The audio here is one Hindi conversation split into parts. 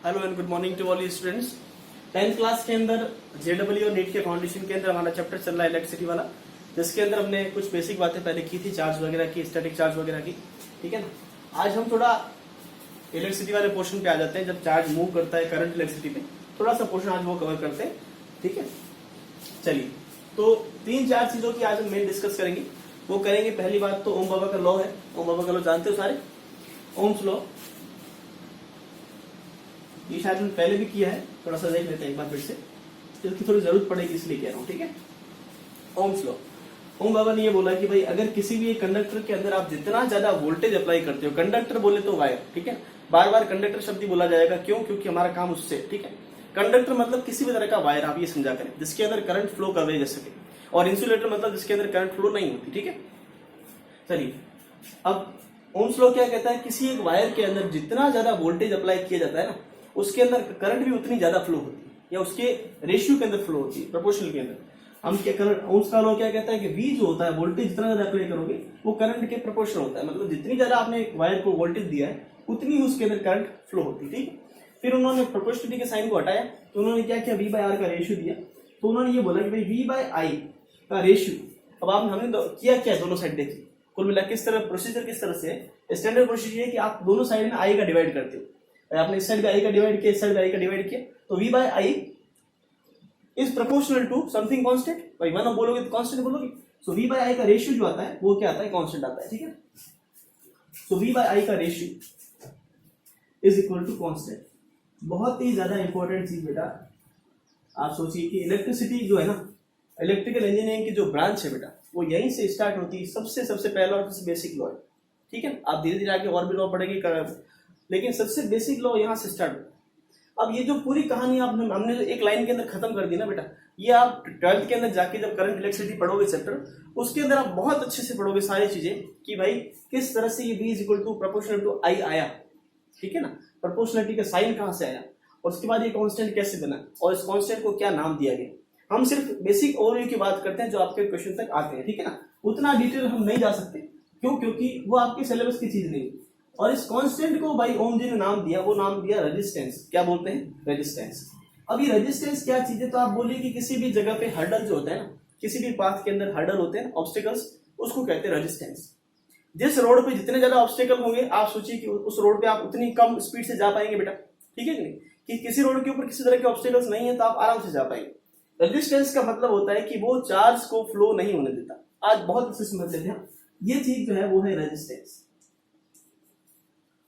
Hello and good morning to all students. 10th class के अंदर जेडब्ल्यू और नीट के फाउंडेशन के अंदर हमारा चैप्टर चल रहा है इलेक्ट्रिसिटी वाला, जिसके अंदर हमने कुछ बेसिक बातें पहले की थी, चार्ज वगैरह की, स्टैटिक चार्ज वगैरह की। ठीक है ना। आज हम थोड़ा इलेक्ट्रिसिटी वाले पोर्शन पे आ जाते हैं, जब चार्ज मूव करता है करंट इलेक्ट्रिसिटी पे, थोड़ा सा पोर्शन आज वो कवर करते हैं। ठीक है, चलिए। तो 3-4 चीजों की आज हम मेन डिस्कस करेंगे। वो करेंगे, पहली बात तो ओम बाबा का लॉ है। ओम बाबा का लॉ जानते हो सारे, ओम्स लॉ। ये शायद हमने पहले भी किया है, थोड़ा सा देख लेते हैं एक बार फिर से, इसकी थोड़ी जरूरत पड़ेगी इसलिए कह रहा हूँ। ठीक है, ओम्स लॉ। ओम बाबा ने ये बोला कि भाई अगर किसी भी एक कंडक्टर के अंदर आप जितना ज्यादा वोल्टेज अप्लाई करते हो, कंडक्टर बोले तो वायर, ठीक है, बार बार कंडक्टर शब्द ही बोला जाएगा, क्यों? क्योंकि हमारा काम उससे, ठीक है। कंडक्टर मतलब किसी भी तरह का वायर, आप ये समझा करें, जिसके अंदर करंट फ्लो करने जा सके, और इंसुलेटर मतलब जिसके अंदर करंट फ्लो नहीं होती। ठीक है, चलिए। अब ओम्स लॉ क्या कहता है, किसी एक वायर के अंदर जितना ज्यादा वोल्टेज अप्लाई किया जाता है ना, उसके अंदर करंट भी उतनी ज्यादा फ्लो होती है, या उसके रेशियो के अंदर फ्लो होती है, प्रोपोर्शनल के अंदर। हम क्या करंट, ओम्स का लॉ क्या कहता है कि V जो होता है, वोल्टेज जितना ज्यादा अप्लाई करोगे वो करंट के प्रोपोर्शनल होता है, मतलब जितनी ज्यादा आपने वायर को वोल्टेज दिया है उतनी ही उसके अंदर करंट फ्लो होती है। ठीक है, फिर उन्होंने प्रोपोर्शनलिटी के साइन को हटाया, तो उन्होंने क्या किया, V/R का रेशियो दिया। तो उन्होंने ये बोला कि भाई V/I का रेशियो, अब आपने हमने किया क्या, दोनों साइड देखी, कुल मिला किस तरह प्रोसीजर, किस तरह से स्टैंडर्ड प्रोसीजर है कि आप दोनों साइड में I का डिवाइड करते हो। आपने इस साइड पे I का डिवाइड किया, इस साइड पे I का डिवाइड किया, तो V/I is proportional to something constant. भाई वन आप बोलोगे तो कांस्टेंट बोलोगे, सो V/I का रेशियो जो आता है वो क्या आता है, कांस्टेंट आता है। ठीक है, सो V/I का ratio is equal to constant. बहुत ही ज्यादा इंपॉर्टेंट चीज बेटा, आप सोचिए कि इलेक्ट्रिसिटी जो है ना, इलेक्ट्रिकल इंजीनियरिंग की जो ब्रांच है बेटा, वो यहीं से स्टार्ट होती है। सबसे पहला और सबसे बेसिक लॉ है। ठीक है, आप धीरे धीरे आगे और भी लॉ पढ़ेंगे, लेकिन सबसे बेसिक लॉ यहाँ से स्टार्ट होता है। अब ये जो पूरी कहानी हमने एक लाइन के अंदर खत्म कर दी ना बेटा, ये आप 12th के अंदर जाके जब करंट इलेक्ट्रिसिटी पढ़ोगे चैप्टर, उसके अंदर आप बहुत अच्छे से पढ़ोगे सारी चीजें कि भाई किस तरह से ये V is equal to proportional to I आया। ठीक है ना, प्रोपोर्शनलिटी का साइन कहां से आया, और उसके बाद ये कांस्टेंट कैसे बना, और इस कांस्टेंट को क्या नाम दिया गया। हम सिर्फ बेसिक ओवरव्यू की बात करते हैं जो आपके क्वेश्चन तक आते हैं। ठीक है ना, उतना डिटेल हम नहीं जा सकते, क्यों? क्योंकि वो आपके सिलेबस की चीज नहीं। और इस कांस्टेंट को भाई ओम जी ने नाम दिया, वो नाम दिया रेजिस्टेंस। क्या बोलते हैं, रेजिस्टेंस। अब ये रेजिस्टेंस क्या चीज है, तो आप बोलिए कि किसी भी जगह पे हर्डल जो होता है ना, किसी भी पाथ के अंदर हर्डल होते हैं, ऑब्स्टिकल्स, उसको कहते हैं रेजिस्टेंस। जिस रोड पे जितने ज्यादा ऑब्स्टिकल होंगे, आप सोचिए कि उस रोड पे आप उतनी कम स्पीड से जा पाएंगे बेटा। ठीक है कि नहीं, कि किसी रोड के ऊपर किसी तरह के ऑब्स्टिकल्स नहीं है तो आप आराम से जा पाएंगे। रेजिस्टेंस का मतलब होता है कि वो चार्ज को फ्लो नहीं होने देता। आज बहुत अच्छे से समझ लेते हैं, ये चीज जो है वो है रेजिस्टेंस।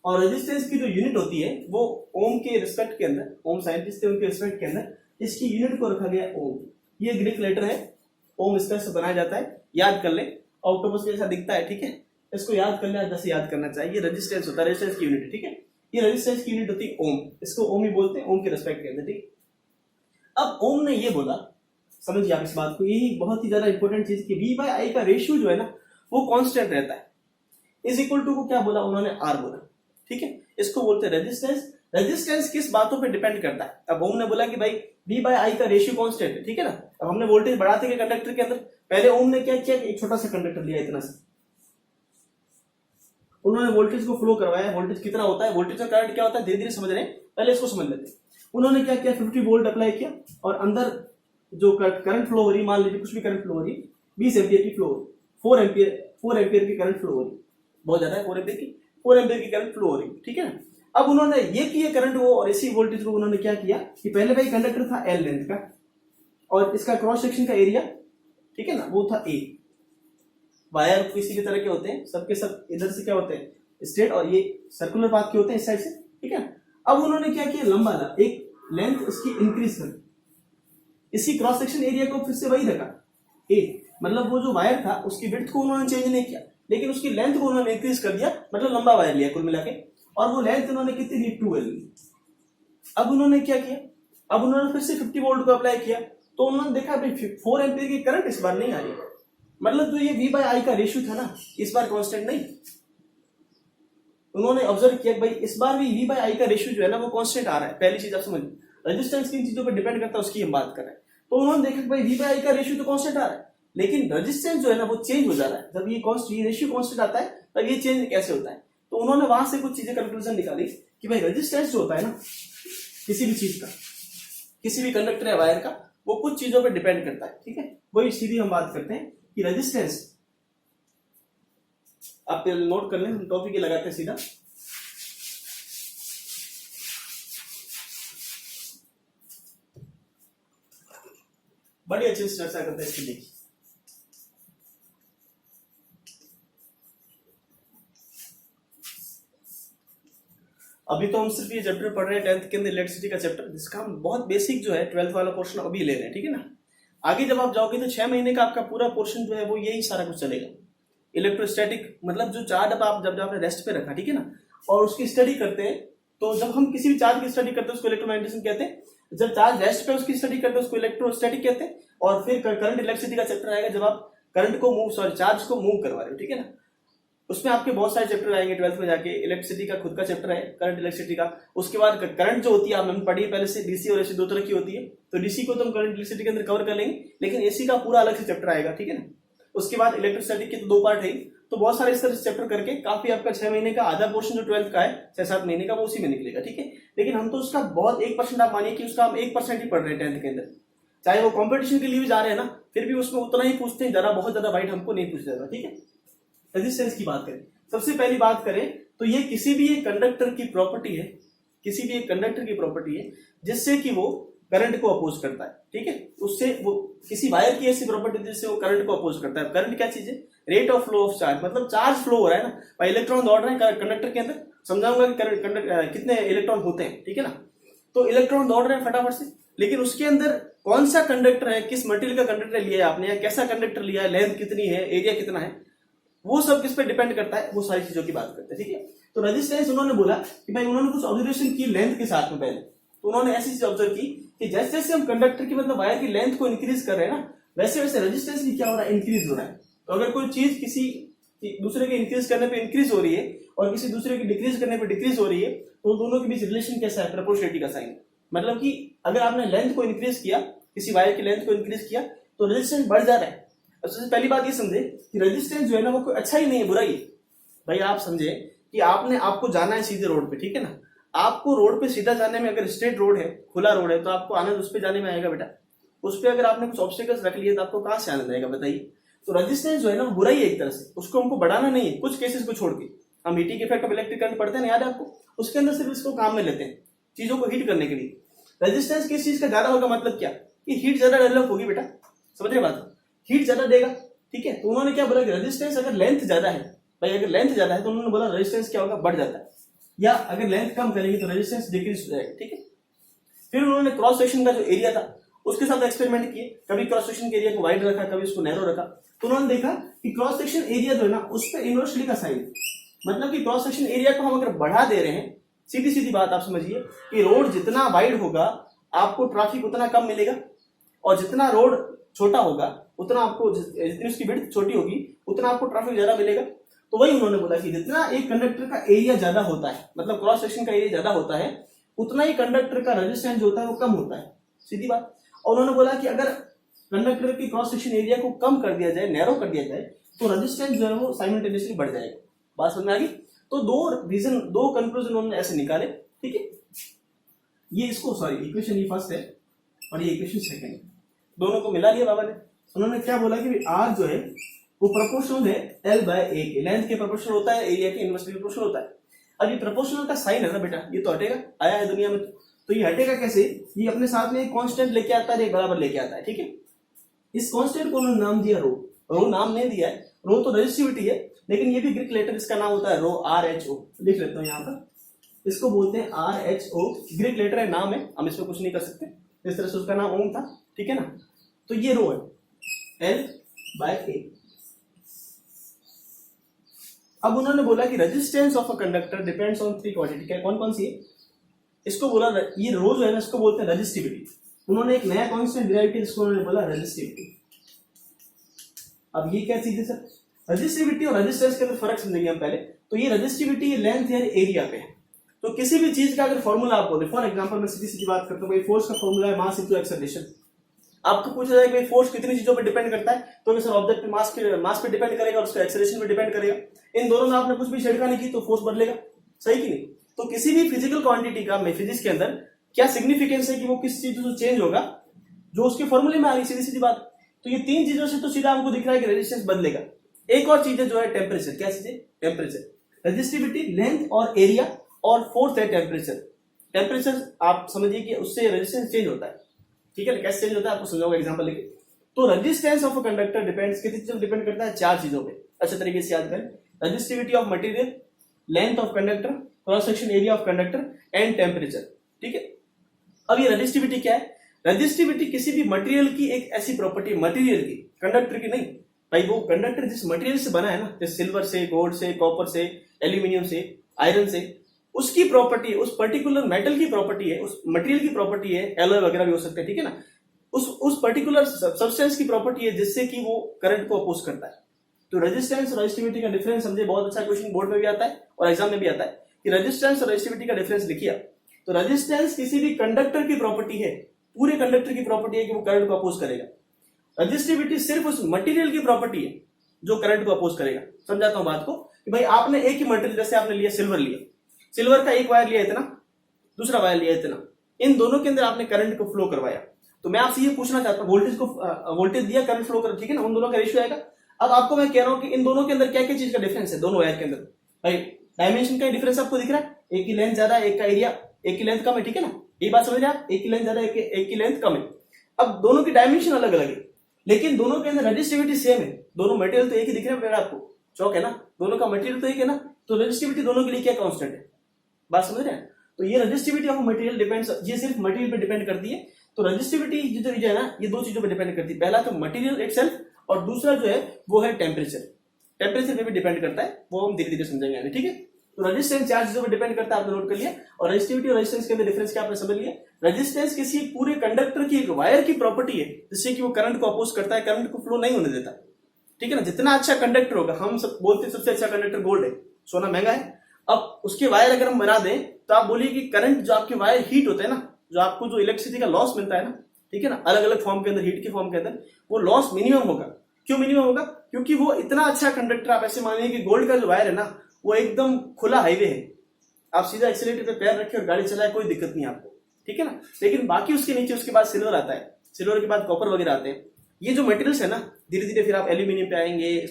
और रेजिस्टेंस की जो यूनिट होती है वो ओम के रिस्पेक्ट के अंदर, ओम साइंटिस्ट थे उनके रिस्पेक्ट के अंदर इसकी यूनिट को रखा गया ओम। ये ग्रीक लेटर है, ओम इसका से बनाया जाता है, याद कर ले, ऑक्टोपस जैसा दिखता है। ठीक है, इसको याद कर ले, जैसे याद करना चाहिए। ये रेजिस्टेंस होता है, रेजिस्टेंस की यूनिट। ठीक है, ये रेजिस्टेंस की यूनिट होती है ओम, इसको ओम ही बोलते हैं, ओम के रिस्पेक्ट के अंदर। ठीक, अब ओम ने ये बोला, समझिए आप इस बात को, यही बहुत ही ज्यादा इंपॉर्टेंट चीज की V/I का रेशियो जो है ना वो कांस्टेंट रहता है। इज इक्वल टू को क्या बोला उन्होंने, R बोला। ठीक है, इसको बोलते हैं रेजिस्टेंस। रेजिस्टेंस किस बातों पे डिपेंड करता है, अब ओम ने बोला कि भाई V/I का रेशियो कांस्टेंट है। ठीक है ना, अब हमने वोल्टेज बढ़ाते गए कंडक्टर के अंदर, पहले ओम ने क्या किया, एक छोटा सा कंडक्टर लिया इतना सा, उन्होंने वोल्टेज को फ्लो करवाया। वोल्टेज कितना होता है, वोल्टेज और करंट क्या होता है, धीरे धीरे समझ रहे हैं, पहले इसको समझ लेते हैं। उन्होंने क्या किया, 50 वोल्ट अप्लाई किया, और अंदर जो करंट फ्लो हो रही, मान लीजिए कुछ भी करंट फ्लो हो रही, 20 एम्पियर की फ्लो हो रही, 4 एम्पियर की करंट फ्लो हो रही, बहुत ज्यादा है, 4 एम्पियर की करंट फ्लो हो रही। ठीक है ना, अब उन्होंने ये किया करंट वो, और इसी वोल्टेज को उन्होंने क्या किया कि पहले भाई कंडक्टर था L लेंथ का, और इसका क्रॉस सेक्शन का एरिया, ठीक है ना, वो था A। वायर किसी भी तरह के होते हैं, सबके सब इधर से क्या होते हैं, स्ट्रेट, और ये सर्कुलर पाथ के होते हैं इस साइड से। ठीक है, अब उन्होंने क्या किया, लंबा था, एक लेंथ उसकी इंक्रीज कर, इसी क्रॉस सेक्शन एरिया को फिर से वही रखा A, मतलब वो जो वायर था उसकी विड्थ को उन्होंने चेंज नहीं किया, लेकिन उसकी लेंथ को उन्होंने इंक्रीज कर दिया, मतलब लंबा वायर लिया कुल मिला के, और वो लेंथ उन्होंने कितनी दी, 12 ली। अब उन्होंने क्या किया, अब उन्होंने फिर से 50 वोल्ट को अप्लाई किया, तो उन्होंने देखा भाई 4 एम्पियर की करंट इस बार नहीं आ रही, मतलब जो ये V/I का रेशियो था ना, इस बार कांस्टेंट नहीं। उन्होंने ऑब्जर्व किया भाई इस बार भी V/I का रेशियो जो है ना वो कांस्टेंट आ रहा है। पहली चीज आप समझ, रेजिस्टेंस किन चीजों पर डिपेंड करता है उसकी हम बात कर रहे हैं। तो उन्होंने देखा भाई V/I का रेशियो तो कांस्टेंट आ रहा है, लेकिन रेजिस्टेंस जो है ना वो चेंज हो जा रहा है। जब ये रेशियो कांस्टेंट आता है तब ये चेंज कैसे होता है, तो उन्होंने वहां से कुछ चीजें कंक्लूजन निकाली कि भाई रेजिस्टेंस जो होता है ना किसी भी चीज का, किसी भी कंडक्टर या वायर का, वो कुछ चीजों पे डिपेंड करता है, ठीक है। वही सीधी हम बात करते हैं कि रेजिस्टेंस, आप नोट कर लें, हम टॉपिक ये लगाते हैं सीधा। बड़ी अच्छे से चर्चा करते हैं इसकी, देखिए अभी तो हम सिर्फ ये चैप्टर पढ़ रहे हैं 10th के अंदर इलेक्ट्रिसिटी का चैप्टर, जिसका हम बहुत बेसिक जो है 12th वाला पोर्शन अभी ले रहे हैं, ठीक है ना। आगे जब आप जाओगे तो 6 महीने का आपका पूरा पोर्शन जो है वो यही सारा कुछ चलेगा। इलेक्ट्रोस्टैटिक मतलब जो चार्ज आप जब आपने रेस्ट पे रखा, ठीक है ना, और उसकी स्टडी करते हैं, तो जब हम किसी भी चार्ज की स्टडी करते हैं उसको इलेक्ट्रोमैग्नेटिज्म कहते हैं। जब चार्ज रेस्ट पे उसकी स्टडी करते हैं उसको इलेक्ट्रोस्टैटिक कहते हैं। और फिर करंट इलेक्ट्रिसिटी का चैप्टर आएगा जब आप करंट को मूव, सॉरी चार्ज को मूव करवा रहे हो, ठीक है ना। उसमें आपके बहुत सारे चैप्टर आएंगे 12th में जाके। इलेक्ट्रिसिटी का खुद का चैप्टर है, करंट इलेक्ट्रिसिटी का। उसके बाद करंट जो होती है आपने पढ़ी पहले से, डीसी और एसी दो तरह की होती है, तो डीसी को तो हम करंट इलेक्ट्रिसिटी के अंदर कवर कर लेंगे, लेकिन एसी का पूरा अलग से चैप्टर आएगा, ठीक है ना। उसके बाद इलेक्ट्रोस्टैटिक के तो 2 पार्ट है, तो बहुत सारे इस तरह से चैप्टर करके काफी आपका 6 महीने का आधा पोर्शन जो 12th का है, 6-7 महीने का, वो उसी में निकलेगा, ठीक है। लेकिन हम तो उसका बहुत 1% आप मानिए कि उसका हम 1% ही पढ़ रहे हैं 10th के अंदर। चाहे वो कॉम्पिटिशन के लिए भी जा रहे हैं ना, फिर भी उसमें उतना ही पूछते हैं, ज्यादा बहुत ज्यादा वाइड हमको नहीं पूछा जाता, ठीक है। रेजिस्टेंस की बात करें, सबसे पहली बात करें तो ये किसी भी एक कंडक्टर की प्रॉपर्टी है, किसी भी एक कंडक्टर की प्रॉपर्टी है जिससे कि वो करंट को अपोज करता है, ठीक है। उससे वो किसी वायर की ऐसी प्रॉपर्टी जिससे वो करंट को अपोज करता है। करंट क्या चीज है? Rate of flow of charge, मतलब चार्ज फ्लो हो रहा है ना, भाई इलेक्ट्रॉन दौड़ रहे हैं कंडक्टर के अंदर। समझाऊंगा कि कितने इलेक्ट्रॉन होते हैं, ठीक है ना। तो इलेक्ट्रॉन दौड़ रहे हैं फटाफट से, लेकिन उसके अंदर कौन सा कंडक्टर है, किस मटेरियल का कंडक्टर लिया है आपने, या कैसा कंडक्टर लिया है, लेंथ कितनी है, एरिया कितना है, वो सब किस पे डिपेंड करता है, वो सारी चीजों की बात करते हैं, ठीक है। तो रेजिस्टेंस उन्होंने बोला कि भाई उन्होंने कुछ ऑब्जर्वेशन की लेंथ के साथ में पहले, तो उन्होंने ऐसी चीज ऑब्जर्व की कि जैसे जैसे हम कंडक्टर की मतलब वायर की लेंथ को इंक्रीज कर रहे हैं ना, वैसे वैसे रेजिस्टेंस भी क्या हो रहा है, इंक्रीज हो रहा है। तो अगर कोई चीज किसी दूसरे के इंक्रीज करने पे इंक्रीज हो रही है और किसी दूसरे की डिक्रीज करने पे डिक्रीज हो रही है, तो दोनों के बीच रिलेशन कैसा है, प्रोपोर्शनलिटी का साइन। मतलब कि अगर आपने लेंथ को इंक्रीज किया, किसी वायर की लेंथ को इंक्रीज किया, तो रेजिस्टेंस बढ़ जा रहा है। सबसे पहली बात ये समझे कि रेजिस्टेंस जो है ना वो कोई अच्छा ही नहीं है, बुरा ही। भाई आप समझे कि आपको जाना है सीधे रोड पे, ठीक है ना। आपको रोड पे सीधा जाने में, अगर स्ट्रेट रोड है, खुला रोड है, तो आपको आनंद उस पे जाने में आएगा बेटा। उस पे अगर आपने कुछ ऑब्स्टिकल्स रख लिए तो आपको कहां से आनंद आएगा बताइए। तो रेजिस्टेंस जो है ना वो बुरा ही है एक तरह से, उसको हमको बढ़ाना नहीं है। कुछ केसेस को छोड़ के हम heating effect of electric current पढ़ते हैं, याद है आपको, उसके अंदर सिर्फ इसको काम में लेते हैं, चीजों को हीट करने के लिए। रेजिस्टेंस किस चीज का ज्यादा होगा, मतलब क्या कि हीट ज्यादा डेवलप होगी बेटा, समझ रहे बात, हीट ज्यादा देगा, ठीक है। तो उन्होंने क्या बोला कि रेजिस्टेंस अगर लेंथ ज्यादा है, भाई अगर लेंथ ज्यादा है तो उन्होंने बोला रेजिस्टेंस क्या होगा, बढ़ जाता है, या अगर लेंथ कम करेंगे तो रेजिस्टेंस डिक्रीज हो जाएगा, ठीक है। फिर उन्होंने क्रॉस सेक्शन का जो एरिया था उसके साथ एक्सपेरिमेंट किए, कभी क्रॉस सेक्शन के एरिया को वाइड रखा, कभी उसको नैरो रखा। तो उन्होंने देखा कि क्रॉस सेक्शन एरिया जो है ना उस पर इनवर्सली का साइन, मतलब कि क्रॉस सेक्शन एरिया को हम अगर बढ़ा दे रहे हैं, सीधी सीधी बात आप समझिए कि रोड जितना वाइड होगा आपको ट्रैफिक उतना कम मिलेगा, और जितना रोड छोटा होगा उतना आपको, जितनी उसकी विड्थ छोटी होगी उतना आपको ट्रैफिक ज्यादा मिलेगा। तो वही उन्होंने बोला कि जितना एक कंडक्टर का एरिया ज्यादा होता है, मतलब क्रॉस सेक्शन का एरिया ज्यादा होता है, उतना ही कंडक्टर का रेजिस्टेंस जो होता है वो कम होता है, सीधी बात। और उन्होंने बोला कि अगर कंडक्टर की क्रॉस सेक्शन एरिया को कम कर दिया जाए, नैरो कर दिया जाए, तो रेजिस्टेंस जो है वो साइमल्टेनियसली बढ़ जाएगा। बात समझ में आ गई। तो दो कंक्लूजन उन्होंने ऐसे निकाले, ठीक है। ये इसको, सॉरी इक्वेशन ये फर्स्ट है और ये इक्वेशन सेकंड है, दोनों को मिला लिया बाबा ने। उन्होंने क्या बोला कि आर जो है वो प्रोपोर्शनल है L/A के, लेंथ के प्रोपोर्शनल होता है, एरिया के इनवर्सली प्रोपोर्शनल होता है। अब ये प्रोपोर्शनल का साइन है ना बेटा, ये तो हटेगा, आया है दुनिया में, तो ये हटेगा कैसे, ये अपने साथ में एक कांस्टेंट लेके आता है, एक बराबर लेके आता है, ठीक है। इस कांस्टेंट को उन्होंने नाम दिया रो। रो नाम नहीं दिया है, रो तो रेजिस्टिविटी है, लेकिन ये भी ग्रीक लेटर, इसका नाम होता है रो, RHO। लिख लेता हूं यहाँ पर, इसको बोलते हैं RHO, ग्रीक लेटर है, नाम है, हम इसमें कुछ नहीं कर सकते। इस तरह से उसका नाम ओम था, ठीक है ना। तो ये रो है L/A। अब उन्होंने बोला कि resistance of a conductor depends on 3 quantity. कौन कौन सी है, इसको बोला, ये रो जो है ना इसको बोलते हैं रेजिस्टिविटी। उन्होंने एक नया कांस्टेंट डिराइव किया, इसको उन्होंने बोला रेजिस्टिविटी। अब ये क्या चीज है सर, रेजिस्टिविटी और रेजिस्टेंस के अंदर फर्क समझेंगे हम पहले। तो ये रेजिस्टिविटी लेंथ या एरिया पे है। तो किसी भी चीज का अगर फॉर्मूला आप बोले, फॉर एग्जांपल मैं सीधी सीधी बात करता हूँ, फोर्स का फॉर्मूला है मास इनटू एक्सेलरेशन। आपको पूछा जाए कि फोर्स कितनी चीजों पे डिपेंड करता है, तो सर ऑब्जेक्ट पे मास पे डिपेंड करेगा और उसका एक्सेलरेशन पे डिपेंड करेगा। इन दोनों में आपने कुछ भी छेड़खानी की तो फोर्स बदलेगा, सही कि नहीं। तो किसी भी फिजिकल क्वांटिटी का, फिजिक्स के अंदर क्या सिग्निफिकेंस है कि वो किस चीज से चेंज होगा, जो उसके फॉर्मूले में आ रही, सीधी सीधी बात। तो ये तीन चीजों से तो सीधा हमको दिख रहा है कि रेजिस्टेंस बदलेगा। एक और चीज है जो है टेम्परेचर। क्या चीज है? टेम्परेचर, रेजिस्टिविटी, लेंथ और एरिया, और फोर्थ है टेम्परेचर। टेम्परेचर आप समझिए कि उससे रेजिस्टेंस चेंज होता है, ठीक है ना। कैसे चेंज होता है आपको समझाऊंगा एग्जांपल लेके। तो resistance of a conductor depends, कितनी चीजों डिपेंड करता है? चार चीजों पे। अच्छे तरीके से याद करें, resistivity of material, length of conductor, cross section area of conductor and temperature, ठीक है। अब ये रेजिस्टिविटी क्या है? रेजिस्टिविटी किसी भी मटेरियल की एक ऐसी प्रॉपर्टी, मटेरियल की, कंडक्टर की नहीं भाई। वो कंडक्टर जिस मटेरियल से बना है ना, जैसे सिल्वर से, गोल्ड से, कॉपर से, एल्यूमिनियम से, आयरन से, उसकी प्रॉपर्टी, उस पर्टिकुलर मेटल की प्रॉपर्टी है, उस मटेरियल की प्रॉपर्टी है, एलॉय वगैरह भी हो सकता है, ठीक है ना। उस पर्टिकुलर सब्सटेंस की प्रॉपर्टी है जिससे कि वो करंट को अपोज करता है। तो रेजिस्टेंस और रेजिस्टिविटी का डिफरेंस समझे। बहुत अच्छा क्वेश्चन बोर्ड में भी आता है और एग्जाम में भी आता है कि रेजिस्टेंस और रेजिस्टिविटी का डिफरेंस लिखिए। तो रेजिस्टेंस किसी भी कंडक्टर की प्रॉपर्टी है, पूरे कंडक्टर की प्रॉपर्टी है कि वो करंट को अपोज करेगा। रेजिस्टिविटी सिर्फ उस मटेरियल की प्रॉपर्टी है जो करंट को अपोज करेगा। समझाता हूं बात को कि भाई आपने एक ही मटेरियल, जैसे आपने लिया सिल्वर, लिया सिल्वर का एक वायर लिया इतना, दूसरा वायर लिया इतना, इन दोनों के अंदर आपने करंट को फ्लो करवाया। तो मैं आपसे ये पूछना चाहता हूं, वोल्टेज को वोल्टेज दिया, करंट फ्लो कर, ठीक है ना, उन दोनों का रेशियो आएगा। अब आपको मैं कह रहा हूं कि इन दोनों के अंदर क्या क्या चीज का डिफरेंस है, दोनों वायर के अंदर भाई डायमेंशन का डिफरेंस आपको दिख रहा है। एक की लेंथ ज्यादा, एक का एरिया, एक की लेंथ कम है, ठीक है ना। ये बात समझ रहे हैं आप? एक की लेंथ ज्यादा, एक की लेंथ कम है। अब दोनों की डायमेंशन अलग अलग है, लेकिन दोनों के अंदर रेजिस्टिविटी सेम है। दोनों मटेरियल तो एक ही दिख रहे हैं आपको, चौक है ना, दोनों का मटेरियल तो एक है ना। तो रेजिस्टिविटी दोनों के लिए क्या कांस्टेंट है? बात समझ रहे हैं? तो ये रेजिस्टिविटी ऑफ मटेरियल डिपेंड्स, ये सिर्फ मटेरियल पे डिपेंड करती है। तो रेजिस्टिविटी जो है ना, ये दो चीजों पे डिपेंड करती है। पहला तो मटेरियल इटसेल्फ, और दूसरा जो है वो है टेम्परेचर। टेम्परेचर पे भी डिपेंड करता है, वो हम धीरे धीरे समझेंगे आगे, ठीक है। तो रेजिस्टेंस चार चीजों पर डिपेंड करता है, आपने नोट कर लिया। और रेजिस्टिविटी और रेजिस्टेंस के अंदर डिफरेंस क्या आपने समझ लिया। रेजिस्टेंस किसी पूरे कंडक्टर की, एक वायर की प्रॉपर्टी है जिससे कि वो करंट को अपोज करता है, करंट को फ्लो नहीं होने देता, ठीक है ना। जितना अच्छा कंडक्टर होगा, हम सब बोलते हैं सबसे अच्छा कंडक्टर गोल्ड है, सोना महंगा है। अब उसके वायर अगर हम बना दें तो आप बोलिए कि करंट, जो आपके वायर हीट होते हैं ना, जो आपको जो इलेक्ट्रिसिटी का लॉस मिलता है ना, ठीक है ना, अलग अलग फॉर्म के अंदर, हीट के फॉर्म के अंदर, वो लॉस मिनिमम होगा। क्यों मिनिमम होगा? क्योंकि वो इतना अच्छा कंडक्टर, आप ऐसे मानिए कि गोल्ड का जो वायर है ना, वो एकदम खुला हाईवे है, आप सीधा एक्सीलेटर पे पैर रखे और गाड़ी चलाए, कोई दिक्कत नहीं आपको, ठीक है ना। लेकिन बाकी उसके नीचे, उसके बाद सिल्वर आता है, सिल्वर के बाद कॉपर वगैरह आते हैं। ये जो मटेरियल्स है ना, धीरे धीरे फिर आप एल्यूमिनियम पे आएंगे,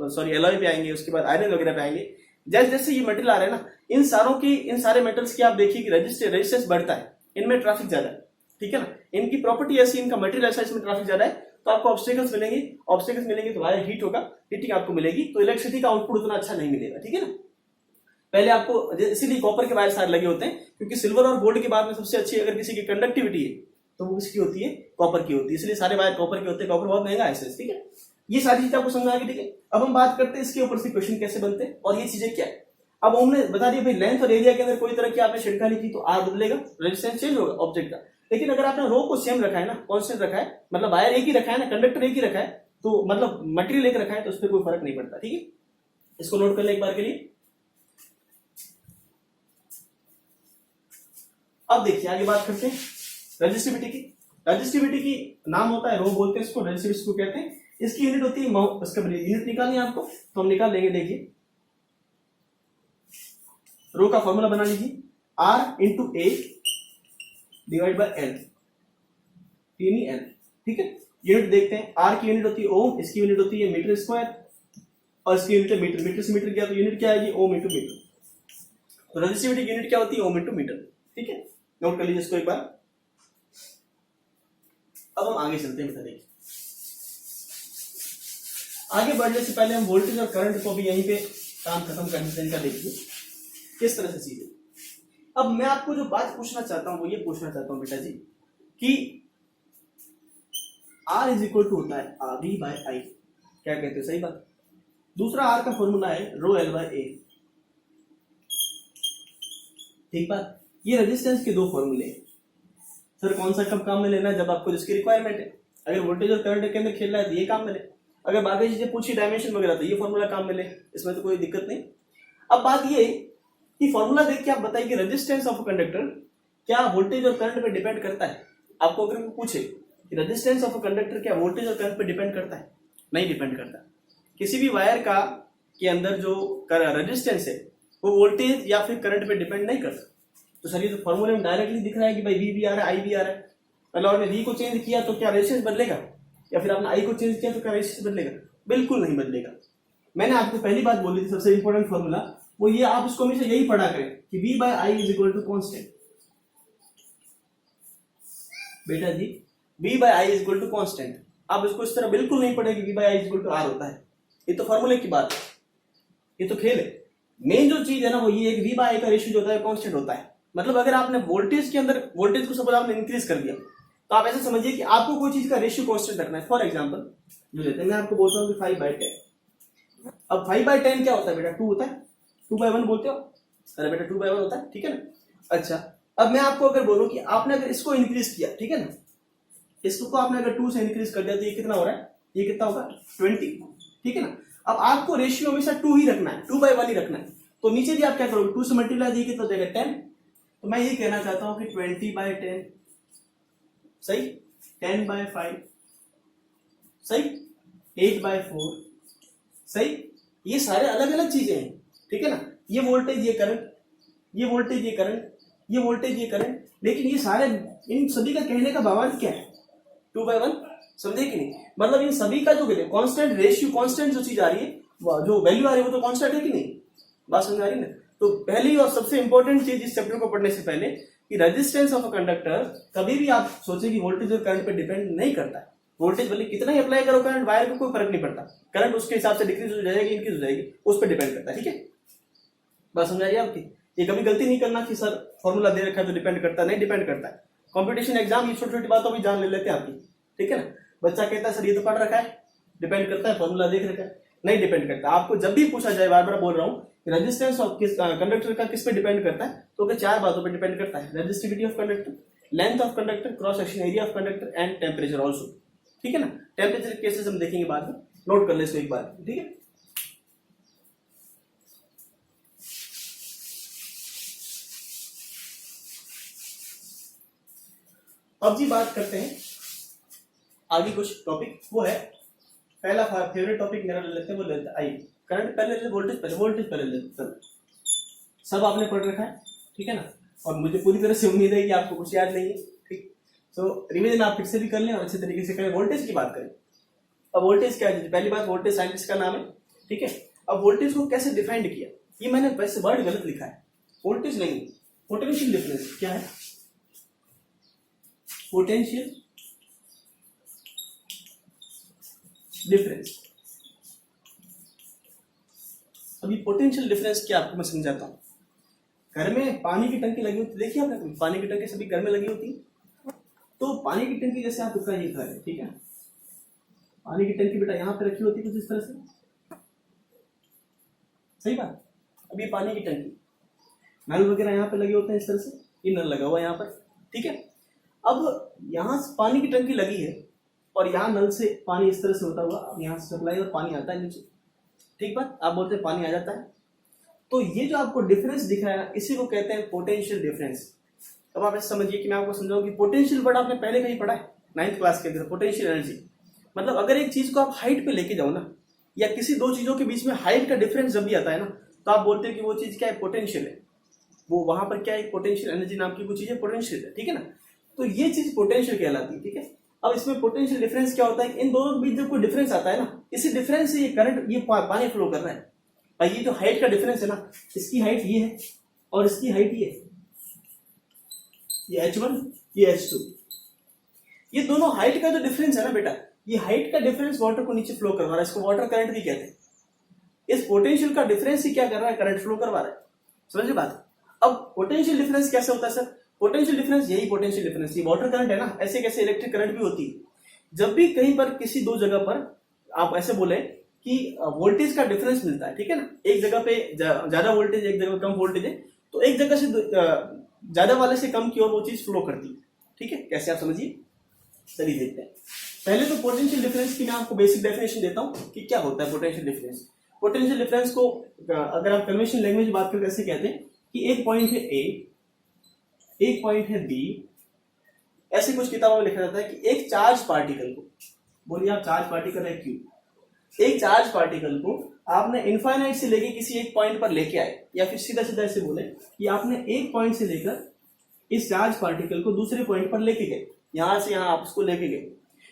सॉरी एलॉय पे आएंगे, उसके बाद आयरन वगैरह पे आएंगे। जैसे जैसे ये मटेरियल आ रहे हैं ना, इन सारे मेटल्स की आप देखिए कि रेजिस्टेंस बढ़ता है, इनमें ट्रैफिक ज्यादा है, ठीक है ना। इनकी प्रॉपर्टी ऐसी, इनका मटेरियल ऐसा, इसमें ट्रैफिक ज्यादा है, तो आपको ऑब्स्टेकल्स मिलेंगे, तो वायर हीट होगा, हीटिंग आपको मिलेगी, तो इलेक्ट्रिसिटी का आउटपुट उतना अच्छा नहीं मिलेगा, ठीक है ना। पहले आपको, इसीलिए कॉपर के वायर सारे लगे होते हैं, क्योंकि सिल्वर और गोल्ड के बाद में सबसे अच्छी अगर किसी की कंडक्टिविटी है तो वो किसकी होती है? कॉपर की होती है, इसलिए सारे वायर कॉपर के होते हैं। कॉपर बहुत महंगा है, ठीक है। ये सारी चीजें आपको समझ आ गई, ठीक है। अब हम बात करते हैं इसके ऊपर से क्वेश्चन कैसे बनते हैं और ये चीजें क्या है। अब हमने बता दिया भाई, लेंथ और एरिया के अंदर कोई तरह की आपने छिड़काली की तो आर बदलेगा, रेजिस्टेंस चेंज होगा ऑब्जेक्ट का। लेकिन अगर आपने रो को सेम रखा है ना, कांस्टेंट रखा है, मतलब वायर एक ही रखा है ना, कंडक्टर एक ही रखा है, तो मतलब मटेरियल एक रखा है, तो उस पर कोई फर्क नहीं पड़ता, ठीक है। इसको नोट कर ले एक बार के लिए। अब देखिए आगे बात करते हैं रेजिस्टिविटी की। रेजिस्टिविटी की नाम होता है रो, बोलते हैं इसको, रेजिस्टिविटी को कहते हैं। इसकी यूनिट होती है इसका यूनिट निकालनी है आपको, तो हम निकाल लेंगे। देखिए रो का फॉर्मूला बना लीजिए, R into A divide by L, L, ठीक है। यूनिट देखते हैं, R की यूनिट होती है ओम, इसकी यूनिट होती है मीटर स्क्वायर, और इसकी यूनिट है मीटर। मीटर से मीटर गया तो यूनिट क्या आएगी? Ohm into metre. तो रेजिस्टिविटी की यूनिट क्या होती है? ओम इंटू मीटर, ठीक है। नोट कर लीजिए इसको एक बार। अब हम आगे चलते हैं, बता देखिए आगे बढ़ने से पहले हम वोल्टेज और करंट को भी यहीं पे काम खत्म करने से इनका देखिए किस तरह से चीजें। अब मैं आपको जो बात पूछना चाहता हूं वो ये पूछना चाहता हूं बेटा जी कि R इज इक्वल टू होता है RV बाय I, क्या कहते हो? सही बात। दूसरा R का फॉर्मूला है रो L बाय A, ठीक बात। ये रेजिस्टेंस के दो फॉर्मूले हैं। सर कौन सा कब काम में लेना है? जब आपको जिसकी रिक्वायरमेंट है। अगर वोल्टेज और करंट के अंदर खेल रहा है तो ये काम में ले, अगर बाकी चीजें पूछी डायमेंशन वगैरह तो ये फॉर्मूला काम में ले, इसमें तो कोई दिक्कत नहीं। अब बात ये कि फॉर्मूला देख के आप बताइए कि रेजिस्टेंस ऑफ कंडक्टर क्या वोल्टेज और करंट पे डिपेंड करता है? आपको अगर पूछे कि रेजिस्टेंस ऑफ कंडक्टर क्या वोल्टेज और करंट पे डिपेंड करता है? नहीं डिपेंड करता। किसी भी वायर का के अंदर जो रेजिस्टेंस है वो वोल्टेज या फिर करंट पे डिपेंड नहीं करता। तो सर ये तो फॉर्मूले में डायरेक्टली दिख रहा है कि भाई वी भी आ रहा है, आई भी आ रहा है। मतलब आपने वी को चेंज किया तो क्या रेशियो बदलेगा, या फिर आपने आई को चेंज किया तो क्या रेशियो बदलेगा? बिल्कुल नहीं बदलेगा। मैंने आपको पहली बात बोली थी, सबसे इंपॉर्टेंट फॉर्मूला वो ये, आप इसको हमेशा यही पढ़ा करें कि v by I is equal to constant. बेटा जी v by I is equal to constant, आप इसको इस तरह बिल्कुल नहीं पढ़े कि v by I is equal to R होता है। ये तो फॉर्मूले की बात है, ये तो खेल है। मेन जो चीज है ना वो ये है कि v बाय आई का रेशियो जो होता है कॉन्स्टेंट होता है। मतलब अगर आपने वोल्टेज के अंदर वोल्टेज को सपोज आपने इंक्रीज कर दिया, तो आप ऐसे समझिए कि आपको कोई चीज का रेशियो कांस्टेंट रखना है। फॉर एग्जांपल जो लेते हैं, मैं आपको बोलता हूँ कि 5/10। अब 5/10 क्या होता है बेटा? 2 होता है। 2/1 बोलते हो? अरे बेटा 2/1 होता है, ठीक है ना। अच्छा, अब मैं आपको अगर बोलूं कि आपने अगर इसको इंक्रीज किया, ठीक है ना, इसको आपने अगर 2 से इंक्रीज कर दिया तो ये कितना हो रहा है? ये कितना होगा? 20, ठीक है ना। अब आपको रेशियो हमेशा 2 ही रखना है, 2/1 ही रखना है। तो नीचे भी आप क्या करोगे? 2 से मल्टीप्लाई दिए कितना देगा? 10। तो मैं ये कहना चाहता हूं कि 20/10 सही, 10/5 सही, 8/4 सही। ये सारे अलग अलग चीजें हैं, ठीक है ना। ये वोल्टेज, ये करंट, ये वोल्टेज, ये करंट, ये वोल्टेज, ये करंट, लेकिन ये सारे, इन सभी का कहने का भावार्थ क्या है? 2/1, समझे कि नहीं? मतलब इन सभी का जो कांस्टेंट रेशियो, कांस्टेंट जो चीज आ रही है, जो वैल्यू आ रही है वो तो कांस्टेंट है कि नहीं? बात समझ आ रही है ना। तो पहली और सबसे इंपॉर्टेंट चीज इस चैप्टर को पढ़ने से पहले कि रेजिस्टेंस ऑफ अ कंडक्टर, कभी भी आप सोचे कि वोल्टेज और करंट पे डिपेंड नहीं करता है। वोल्टेज भले कितना ही अप्लाई करो करंट, वायर को कोई फर्क नहीं पड़ता। करंट उसके हिसाब से डिक्रीज हो जाएगी, इंक्रीज हो जाएगी, उस पर डिपेंड करता है, ठीक है। बात समझ आइए आपकी। ये कभी गलती नहीं करना कि सर फॉर्मूला दे रखा है तो डिपेंड करता है, नहीं डिपेंड करता है। कॉम्पिटिशन एग्जाम ये छोटी छोटी बातों भी जान ले लेते हैं आपकी, ठीक है ना। बच्चा कहता है सर ये तो पढ़ रखा है, डिपेंड करता है, फॉर्मूला देख रखा है, नहीं डिपेंड करता। आपको जब भी पूछा जाए, बार बार बोल रहा हूँ, रेजिस्टेंस ऑफ किस कंडक्टर का किस पे डिपेंड करता है, तो क्या 4 बातों पे डिपेंड करता है। Resistivity of conductor, length of conductor, cross section area of conductor and temperature also, ठीक है ना। टेम्परेचर केसेस हम देखेंगे बाद में, नोट कर ले इसको एक बार, ठीक है। अब जी बात करते हैं आगे कुछ टॉपिक, वो है पहला फेवरेट टॉपिक मेरा ले लेते हैं, वो लेते हैं आई। करंट पहले ले, वोल्टेज पहले, वोल्टेज पहले लेते हैं। सब आपने पढ़ रखा है, ठीक है ना। और मुझे पूरी तरह से उम्मीद है कि आपको कुछ याद नहीं है, ठीक। तो रिवीजन आप फिर से भी कर लें और अच्छे तरीके से करें। वोल्टेज की बात करें। अब वोल्टेज क्या है? पहली बात, वोल्टेज साइंटिस्ट का नाम है, ठीक है। अब वोल्टेज को कैसे डिफाइंड किया, ये मैंने वैसे वर्ड गलत लिखा है, वोल्टेज नहीं, पोटेंशियल डिफरेंस। क्या है? Potential difference. अभी पोटेंशियल डिफरेंस क्या आपको मैं समझाता हूं। घर में पानी की टंकी लगी होती, देखिए आपने पानी की टंकी सभी घर में लगी होती। तो पानी की टंकी जैसे आप इसका ये घर है, ठीक है। पानी की टंकी बेटा यहाँ पे रखी होती कुछ इस तरह से, सही बात। अब ये पानी की टंकी, नल वगैरह यहाँ पे लगे होते हैं इस तरह से, ये नल लगा हुआ है यहाँ पर, ठीक है। अब यहाँ पानी की टंकी लगी है और यहाँ नल से पानी इस तरह से होता हुआ यहाँ से सप्लाई और पानी आता है नीचे, ठीक बात। आप बोलते हैं पानी आ जाता है। तो ये जो आपको डिफरेंस दिख रहा है, इसी को कहते हैं पोटेंशियल डिफरेंस। अब आप ऐसे समझिए कि मैं आपको समझाऊं कि पोटेंशियल वर्ड आपने पहले कहीं पढ़ा है 9th क्लास के अंदर, पोटेंशियल एनर्जी। मतलब अगर एक चीज को आप हाइट पे लेके जाओ ना, या किसी दो चीजों के बीच में हाइट का डिफरेंस जब भी आता है ना, तो आप बोलते हैं कि वो चीज क्या है? पोटेंशियल है। वो वहां पर क्या है? पोटेंशियल एनर्जी नाम की कुछ चीज है, पोटेंशियल है, ठीक है ना। तो ये चीज पोटेंशियल कहलाती है, ठीक है। अब इसमें पोटेंशियल डिफरेंस क्या होता है? इन दोनों के बीच जब कोई डिफरेंस आता है ना, इसी डिफरेंस से ये करंट, ये पानी फ्लो कर रहा है। भाई ये जो हाइट का डिफरेंस है ना, इसकी हाइट ये है और इसकी हाइट ये H1, ये H2, ये दोनों हाइट का जो डिफरेंस है ना बेटा, ये हाइट का डिफरेंस वाटर को नीचे फ्लो करवा रहा है, इसको वाटर करंट भी कहते हैं। इस पोटेंशियल का डिफरेंस ही क्या कर रहा है? करंट फ्लो करवा रहा है, समझिए बात। अब पोटेंशियल डिफरेंस कैसे होता है सर? पोटेंशियल डिफरेंस, यही पोटेंशियल डिफरेंस, ये वाटर करंट है ना, ऐसे कैसे इलेक्ट्रिक करंट भी होती है। जब भी कहीं पर किसी दो जगह पर आप ऐसे बोले कि वोल्टेज का डिफरेंस मिलता है, ठीक है ना, एक जगह पे ज्यादा वोल्टेज, एक जगह कम वोल्टेज है, तो एक जगह से ज्यादा वाले से कम की ओर वो चीज फ्लो करती है, ठीक है। कैसे आप समझिए, चलिए देखते हैं। पहले तो पोटेंशियल डिफरेंस की मैं आपको बेसिक डेफिनेशन देता हूं कि क्या होता है पोटेंशियल डिफरेंस। पोटेंशियल डिफरेंस को अगर आप कन्वेंशनल लैंग्वेज बात करें कैसे कहते हैं कि एक पॉइंट है ए, एक पॉइंट है बी। ऐसे कुछ किताबों में लिखा जाता है कि एक चार्ज पार्टिकल को, बोलिए आप, चार्ज पार्टिकल है क्यू, एक चार्ज पार्टिकल को आपने इनफाइनाइट से लेके किसी एक पॉइंट पर लेके आए, या फिर सीधा सीधा ऐसे बोले कि आपने एक पॉइंट से लेकर इस चार्ज पार्टिकल को दूसरे पॉइंट पर लेके गए, यहां से यहां आप उसको लेके गए।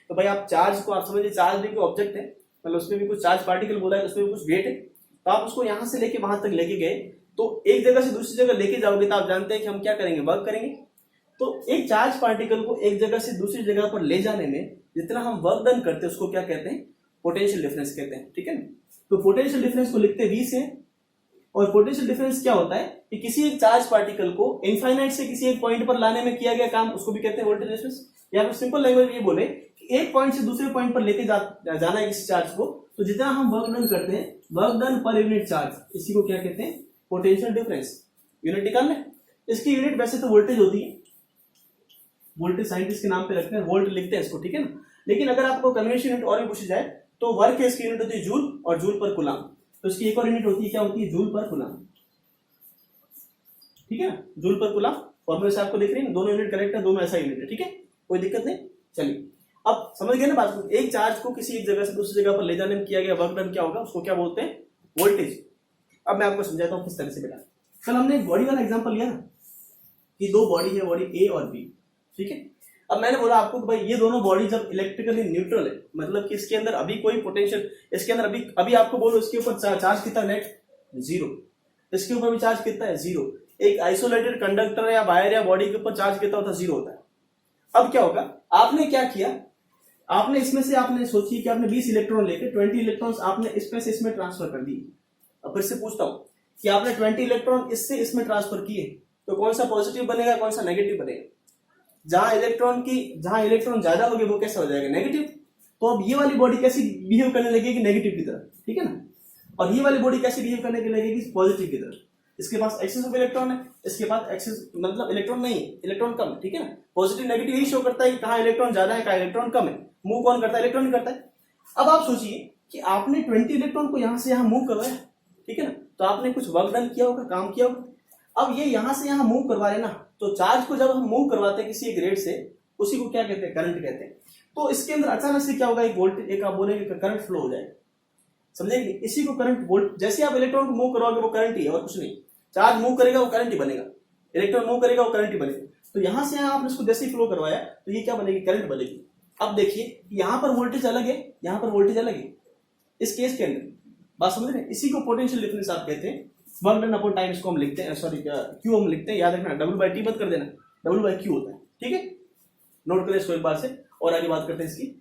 तो भाई आप चार्ज को आप समझिए चार्ज भी कोई ऑब्जेक्ट है, मतलब उसमें भी कुछ चार्ज पार्टिकल बोला है, उसमें भी कुछ वेट है, तो आप उसको यहां से लेके वहां तक लेके गए। तो एक जगह से दूसरी जगह लेके जाओगे तो आप जानते हैं कि हम क्या करेंगे, वर्क करेंगे। तो एक चार्ज पार्टिकल को एक जगह से दूसरी जगह पर ले जाने में जितना हम वर्क डन करते हैं उसको क्या कहते हैं, पोटेंशियल डिफरेंस कहते हैं, ठीक है ना। तो पोटेंशियल डिफरेंस को लिखते हैं V से, और पोटेंशियल डिफरेंस क्या होता है कि किसी एक चार्ज पार्टिकल को इनफाइनाइट से किसी एक पॉइंट पर लाने में किया गया काम, उसको भी कहते हैं वोल्टेज डिफरेंस। या फिर सिंपल लैंग्वेज में ये बोले कि एक पॉइंट से दूसरे पॉइंट पर लेके जाना है किसी चार्ज को, तो जितना हम वर्क डन करते हैं, work done per unit charge, इसी को क्या कहते हैं, पोटेंशियल डिफरेंस। यूनिट निकालना है, इसकी यूनिट वैसे तो वोल्टेज होती है, वोल्टेज साइंटिस्ट के नाम पे रखते हैं, वोल्ट लिखते हैं इसको, ठीक है ना। लेकिन अगर आपको कन्वेंशन यूनिट और भी पूछी जाए तो वर्क है इसकी यूनिट होती है जूल, और जूल पर कूलम। तो इसकी एक और यूनिट होती है, क्या होती है, जूल पर कूलम, ठीक है ना, जूल पर कूलम। फॉर्मूले से आपको दिख रही है, दोनों यूनिट करेक्ट है, दोनों ऐसा यूनिट है, ठीक है, कोई दिक्कत नहीं। चलिए अब समझ गए ना बात को, एक चार्ज को किसी एक जगह से दूसरी जगह पर ले जाने में किया गया वर्क डन क्या होगा, उसको क्या बोलते हैं, वोल्टेज। अब मैं आपको समझाता हूँ किस तरह से बेटा। कल हमने एक बॉडी वाला एग्जांपल लिया ना कि दो बॉडी है, बॉडी ए और बी, ठीक है। अब मैंने बोला आपको कि भाई ये दोनों बॉडी जब इलेक्ट्रिकली न्यूट्रल है, मतलब कि इसके अंदर अभी कोई पोटेंशियल, इसके अंदर अभी आपको बोलो इसके ऊपर चार्ज कितना, नेट जीरो, इसके ऊपर भी चार्ज कितना है, जीरो। एक आइसोलेटेड कंडक्टर या वायर या बॉडी के ऊपर चार्ज कितना होता है, जीरो होता है। अब क्या होगा, आपने क्या किया, आपने इसमें से आपने सोची कि आपने 20 इलेक्ट्रॉन लेके 20 इलेक्ट्रॉन्स आपने इसमें से इसमें ट्रांसफर कर दिए। अब फिर से पूछता हूं कि आपने 20 इलेक्ट्रॉन इससे इसमें ट्रांसफर किए, तो कौन सा पॉजिटिव बनेगा, कौन सा नेगेटिव बनेगा। जहां इलेक्ट्रॉन ज्यादा हो गए वो कैसा हो जाएगा, नेगेटिव। तो अब ये वाली बॉडी कैसी बिहेव करने लगेगी, नेगेटिव की तरफ, ठीक है ना। और ये वाली बॉडी कैसी बिहेव करने के लगेगी, पॉजिटिव की तरफ। इसके पास एक्सेस ऑफ इलेक्ट्रॉन है, इसके पास एक्सेस मतलब इलेक्ट्रॉन नहीं है, इलेक्ट्रॉन कम है, ठीक है ना। पॉजिटिव नेगेटिव यही शो करता है कि कहां इलेक्ट्रॉन ज्यादा है, कहां इलेक्ट्रॉन कम है। मूव कौन करता है, इलेक्ट्रॉन करता है। अब आप सोचिए कि आपने 20 इलेक्ट्रॉन को यहां से यहां मूव करवाया, ठीक है ना, तो आपने कुछ वर्क डन किया होगा, काम किया होगा। अब ये यहां से यहां मूव करवा रहे ना, तो चार्ज को जब हम मूव करवाते हैं किसी एक रेट से, उसी को क्या कहते हैं, करंट कहते हैं। तो इसके अंदर अचानक से क्या होगा, एक वोल्टेज, एक आप बोलेंगे करंट फ्लो हो जाएगा, समझेंगे, इसी को करंट वोल्ट। जैसे आप इलेक्ट्रॉन को मूव करवाओगे वो करंट ही है और कुछ नहीं। चार्ज मूव करेगा वो करंट ही बनेगा, इलेक्ट्रॉन मूव करेगा वो करंट ही बनेगा। तो यहां से यहां आपने इसको जैसे ही फ्लो करवाया तो ये क्या बनेगी, करंट बनेगी। अब देखिए यहां पर वोल्टेज अलग है, यहां पर वोल्टेज अलग है, इस केस के अंदर बात समझ रहे हैं। इसी को पोटेंशियल डिफरेंस आप कहते हैं, वर्क डन अपॉन टाइम, इसको हम लिखते हैं, सॉरी क्यू हम लिखते हैं, याद रखना W/T मत कर देना, W/Q होता है, ठीक है। नोट करें इसको एक बार से, और आगे बात करते हैं इसकी।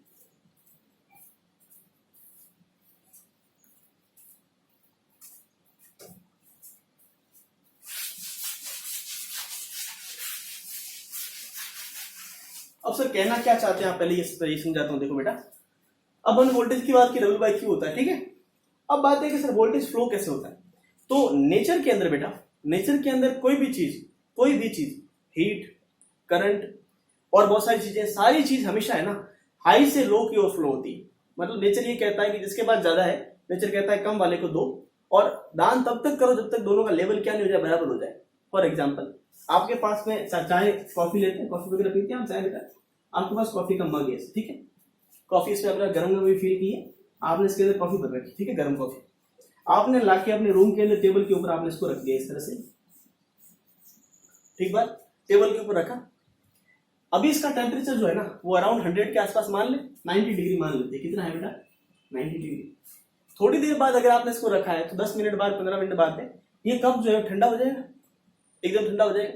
अब सर कहना क्या चाहते हैं आप, पहले ये समझाता हूं। देखो बेटा, अब हमने वोल्टेज की बात की, W/Q होता है, ठीक है। अब बात है कि सर वोल्टेज फ्लो कैसे होता है। तो नेचर के अंदर बेटा, नेचर के अंदर कोई भी चीज, हीट, करंट और बहुत सारी चीजें, सारी चीज हमेशा है ना हाई से लो की ओर फ्लो होती है। मतलब नेचर ये कहता है कि जिसके पास ज्यादा है, नेचर कहता है कम वाले को दो, और दान तब तक करो जब तक दोनों का लेवल क्या नहीं हो जाए, बराबर हो जाए। फॉर एग्जाम्पल, आपके पास में चाय, कॉफी लेते हैं, कॉफी वगैरह पीते हैं हम, चाय बेटा, आपके पास कॉफी का मग है, ठीक है। कॉफी इसमें अपना गर्म भी फील की है, आपने इसके अंदर कॉफी भर रखी, ठीक है, गर्म कॉफी। आपने लाके अपने रूम के अंदर टेबल के ऊपर आपने इसको रख दिया इस तरह से, ठीक बात, टेबल के ऊपर रखा। अभी इसका टेम्परेचर जो है ना वो अराउंड 100 के आसपास मान ले, 90 डिग्री मान लेते, कितना है बेटा, 90 डिग्री। थोड़ी देर बाद अगर आपने इसको रखा है तो 10 मिनट बाद, 15 मिनट बाद में ये कप जो है ठंडा हो जाएगा, एकदम ठंडा हो जाएगा।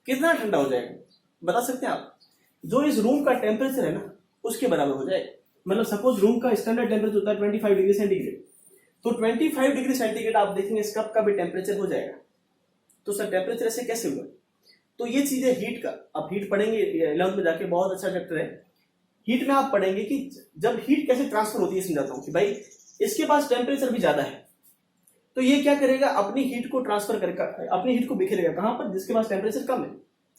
कितना ठंडा हो जाएगा बता सकते हैं आप, जो इस रूम का टेम्परेचर है ना उसके बराबर हो जाएगा। मतलब सपोज रूम का स्टैंडर्ड टेम्परेचर होता है 25 डिग्री सेंटीग्रेड, तो 25 डिग्री सेंटीग्रेड आप देखेंगे इस कप का भी टेम्परेचर हो जाएगा। तो सर टेम्परेचर ऐसे कैसे हुआ, तो ये चीजें हीट का, आप हीट पढ़ेंगे 11th में जाके, बहुत अच्छा चैप्टर है हीट में। आप पढ़ेंगे कि जब हीट कैसे ट्रांसफर होती है, समझाता हूं कि भाई इसके पास टेम्परेचर भी ज्यादा है, तो ये क्या करेगा, अपनी हीट को ट्रांसफर करेगा, अपनी हीट को बिखेरेगा कहां पर, जिसके पास टेम्परेचर कम है,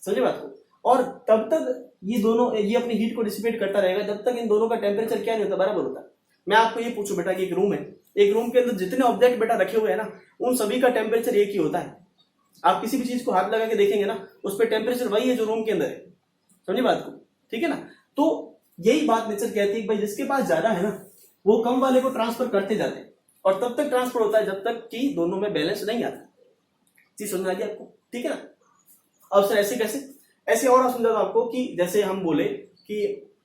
समझे बात को। और तब तक ये दोनों, ये अपनी हीट को डिसिपेट करता रहेगा जब तक इन दोनों का टेम्परेचर क्या नहीं होता, बराबर होता। मैं आपको ये पूछूं बेटा कि एक रूम है, एक रूम के अंदर जितने ऑब्जेक्ट बेटा रखे हुए हैं ना, उन सभी का टेम्परेचर एक ही होता है। आप किसी भी चीज को हाथ लगा के देखेंगे ना, उस पर टेम्परेचर वही है जो रूम के अंदर है, समझे बात को, ठीक है ना। तो यही बात नेचर कहती है कि भाई जिसके पास ज्यादा है ना वो कम वाले को ट्रांसफर करते जाते हैं, और तब तक ट्रांसफर होता है जब तक कि दोनों में बैलेंस नहीं आता। चीज समझ आ गई आपको, ठीक है ना। अब सर ऐसे कैसे, ऐसे और समझा था आपको कि जैसे हम बोले कि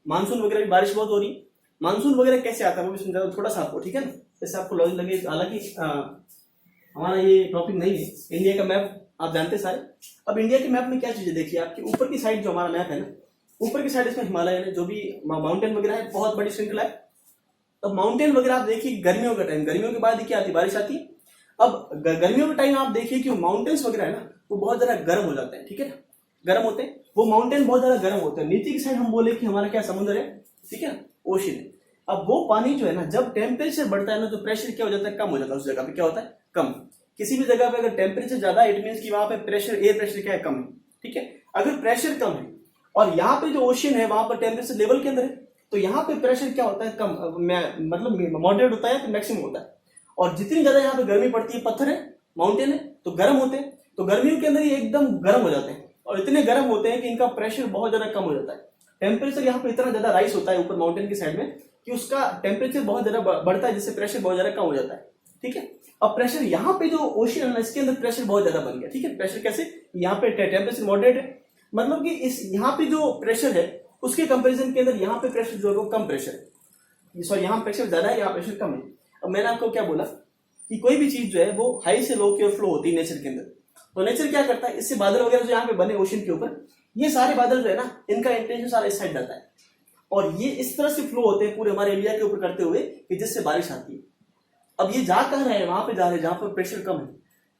मानसून वगैरह की बारिश बहुत हो रही, मानसून वगैरह कैसे आता है वो भी समझा थोड़ा सा आपको, ठीक है ना, जैसे आपको लॉजिक लगे। हालांकि हमारा ये टॉपिक नहीं है, इंडिया का मैप आप जानते सारे। अब इंडिया के मैप में क्या चीजें देखिए, आपकी ऊपर की साइड जो हमारा मैप है ना, ऊपर की साइड इसमें हिमालय है, जो भी माउंटेन वगैरह है, बहुत बड़ी श्रृंखला है। अब माउंटेन वगैरह आप देखिए गर्मियों का टाइम, गर्मियों के बाद क्या आती है, बारिश आती है। अब गर्मियों के टाइम आप देखिए कि माउंटेन्स वगैरह है ना, वो बहुत ज्यादा गर्म हो जाते हैं, ठीक है ना, गर्म होते हैं वो माउंटेन, बहुत ज्यादा गर्म होते हैं। नीचे की साइड हम बोले कि हमारा क्या समुद्र है, ठीक है, ओशन है। अब वो पानी जो है ना, जब टेम्परेचर बढ़ता है ना, तो प्रेशर क्या हो जाता है, कम हो जाता है। उस जगह पे क्या होता है, कम। किसी भी जगह पे अगर टेम्परेचर ज्यादा है, इट मीन कि वहां पे प्रेशर, एयर प्रेशर क्या है, कम है, ठीक है। अगर प्रेशर कम है और यहाँ पे जो ओशन है वहां पर टेम्परेचर लेवल के अंदर है, तो यहाँ पे प्रेशर क्या होता है, कम, मतलब मॉडरेट होता है, तो मैक्सिमम होता है। और जितनी ज्यादा यहाँ पे गर्मी पड़ती है, पत्थर है, माउंटेन है, तो गर्म होते हैं, तो गर्मियों के अंदर ये एकदम गर्म हो जाते हैं, और इतने गर्म होते हैं कि इनका प्रेशर बहुत ज्यादा कम हो जाता है। टेम्परेचर यहाँ पे इतना ज्यादा राइज होता है ऊपर माउंटेन की साइड में कि उसका टेम्परेचर बहुत ज्यादा बढ़ता है, जिससे प्रेशर बहुत ज्यादा कम हो जाता है, ठीक है। अब प्रेशर यहाँ पे जो ओशन है इसके अंदर प्रेशर बहुत ज्यादा बन गया, ठीक है। प्रेशर कैसे, यहाँ पे टेम्परेचर मॉडरेट है, मतलब कि इस यहाँ पे जो प्रेशर है उसके कंपैरिजन के अंदर यहाँ पे प्रेशर जो है वो कम प्रेशर है, सॉरी यहाँ प्रेशर ज्यादा है, यहाँ प्रेशर कम है। अब मैंने आपको क्या बोला कि कोई भी चीज जो है वो हाई से लो की ओर फ्लो होती है नेचर के अंदर। तो नेचर क्या करता है, इससे बादल वगैरह जो यहाँ पे बने ओशन के ऊपर, ये सारे बादल जो है ना, इनका इंटेंशन सारा इस साइड जाता है, और ये इस तरह से फ्लो होते हैं पूरे हमारे इंडिया के ऊपर करते हुए कि जिससे बारिश आती है। अब ये जा कहाँ रहे हैं, वहां पे जा रहे हैं जहां पर प्रेशर कम है।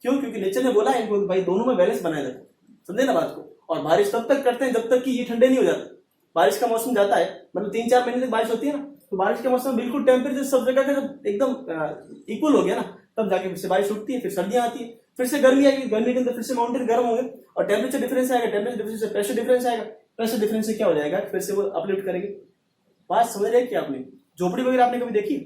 क्यों, क्योंकि नेचर ने बोला है इनको भाई दोनों में बैलेंस बनाए रखो, समझे ना बात को। और बारिश तब तक करते हैं जब तक कि ये ठंडे नहीं हो जाते। बारिश का मौसम जाता है, मतलब 3-4 महीने तक बारिश होती है ना, तो बारिश के मौसम बिल्कुल टेम्परेचर सब जगह का जब एकदम इक्वल हो गया ना, तब जाके फिर से बारिश उठती है, फिर सर्दियां आती है, फिर से गर्मी आएगी, गर्मी के अंदर फिर से माउंटेन गर्म होंगे और टेम्परेचर डिफरेंस आएगा, टेम्परेचर डिफरेंस से प्रेशर डिफरेंस आएगा, प्रेशर डिफरेंस से क्या हो जाएगा, फिर से वो अपलिफ्ट करेंगे। बात समझ रहे हैं कि आपने झोपड़ी वगैरह आपने कभी देखी,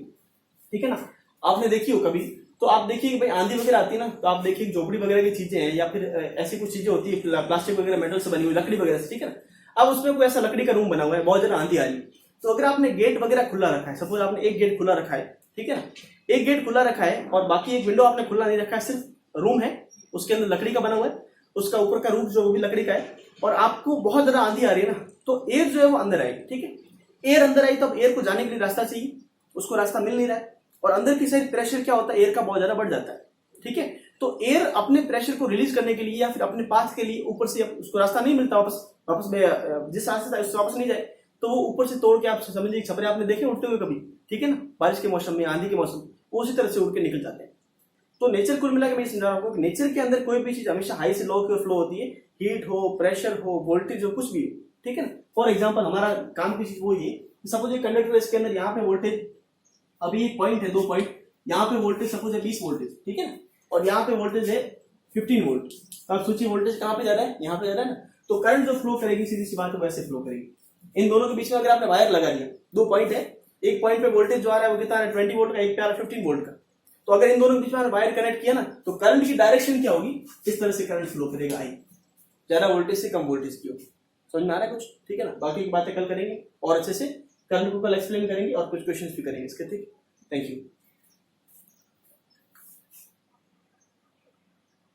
ठीक है ना, आपने देखी हो कभी, तो आप देखिए कि भाई आंधी वगैरह आती है ना, तो आप देखिए झोपड़ी वगैरह की चीजें हैं या फिर ऐसी कुछ चीजें होती है प्लास्टिक वगैरह मेटल से बनी हुई, लकड़ी वगैरह से, ठीक है ना। अब उसमें कोई ऐसा लकड़ी का रूम बना हुआ है, बहुत ज्यादा आंधी आ रही, तो अगर आपने गेट वगैरह खुला रखा है, सपोज आपने एक गेट खुला रखा है, ठीक है ना, एक गेट खुला रखा है और बाकी एक विंडो आपने खुला नहीं रखा है, सिर्फ रूम है, उसके अंदर लकड़ी का बना हुआ है, उसका ऊपर का रूफ जो भी लकड़ी का है, और आपको बहुत ज्यादा आंधी आ रही है ना, तो एयर जो है वो अंदर आएगी, ठीक है। एयर अंदर आई तो अब एयर को जाने के लिए रास्ता चाहिए, उसको रास्ता मिल नहीं रहा है, और अंदर की साइड प्रेशर क्या होता है, एयर का बहुत ज्यादा बढ़ जाता है, ठीक है। तो एयर अपने प्रेशर को रिलीज करने के लिए या फिर अपने पाथ के लिए ऊपर से उसको रास्ता नहीं मिलता, वापस में जिस रास्ते से उससे वापस नहीं जाए, तो वो ऊपर से तोड़ के, आप समझिए छपरे आपने देखे उड़ते हुए कभी, ठीक है ना, बारिश के मौसम में, आंधी के मौसम, वो उसी तरह से उड़ के निकल जाते हैं। तो नेचर कुल मिला के मैं समझा रहा हूँ कि नेचर के अंदर कोई भी चीज हमेशा हाई से लो की फ्लो होती है, हीट हो, प्रेशर हो, वोल्टेज हो, कुछ भी हो, ठीक है ना। फॉर एग्जाम्पल हमारा काम की चीज वो ये, सपोज ये कंडक्टर, इसके अंदर यहाँ पे वोल्टेज, अभी पॉइंट है, 2 पॉइंट, यहाँ पे वोल्टेज सपोज है 20 वोल्टेज, ठीक है ना, और यहाँ पे वोल्टेज है 15 वोल्ट। अब सोचिए वोल्टेज कहाँ पे जा रहा है, यहाँ पे जा रहा है ना, तो करंट जो फ्लो करेगी सीधी सी बात है वैसे फ्लो करेगी। इन दोनों के बीच में अगर आपने वायर लगा दिया, 2 पॉइंट है, एक पॉइंट पे वोल्टेज जो आ रहा है वो कितना है, 20 वोल्ट का, एक पे आ रहा है 15 वोल्ट का, तो अगर इन दोनों के बीच में वायर कनेक्ट किया ना, तो करंट की डायरेक्शन क्या होगी, इस तरह से करंट फ्लो करेगा, आई ज्यादा वोल्टेज से कम वोल्टेज की होगी। समझ में आ रहा है कुछ, ठीक है ना। बाकी की बातें कल करेंगे और अच्छे से, कल को कल एक्सप्लेन करेंगे और कुछ क्वेश्चंस भी करेंगे इसके, ठीक। Thank you.